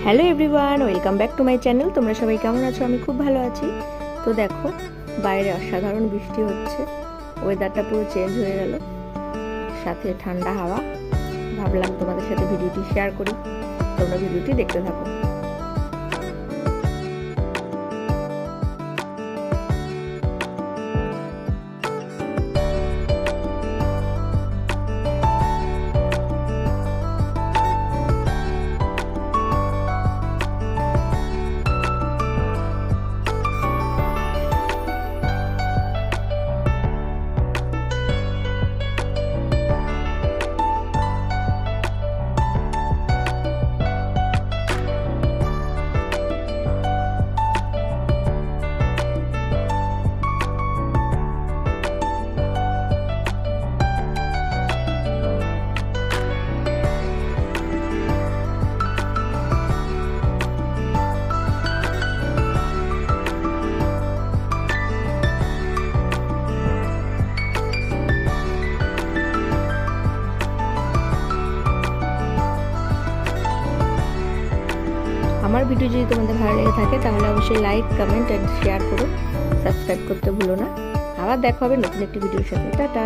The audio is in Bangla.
Hello everyone, welcome back to my channel. তোমরা সবাই কেমন আছো? আমি খুব ভালো আছি। তো দেখো, বাইরে অসাধারণ বৃষ্টি হচ্ছে, ওয়েদারটা পুরো চেঞ্জ হয়ে গেল, সাথে ঠান্ডা হাওয়া। ভাবলাম তোমাদের সাথে ভিডিওটি শেয়ার করি, তোমরা ভিডিওটি দেখতে থাকো। আমার ভিডিও যদি তোমাদের ভালো লেগে থাকে তাহলে অবশ্যই লাইক, কমেন্ট এন্ড শেয়ার করো। সাবস্ক্রাইব করতে ভুলো না। আবার দেখা হবে নতুন একটি ভিডিওর সাথে। টাটা।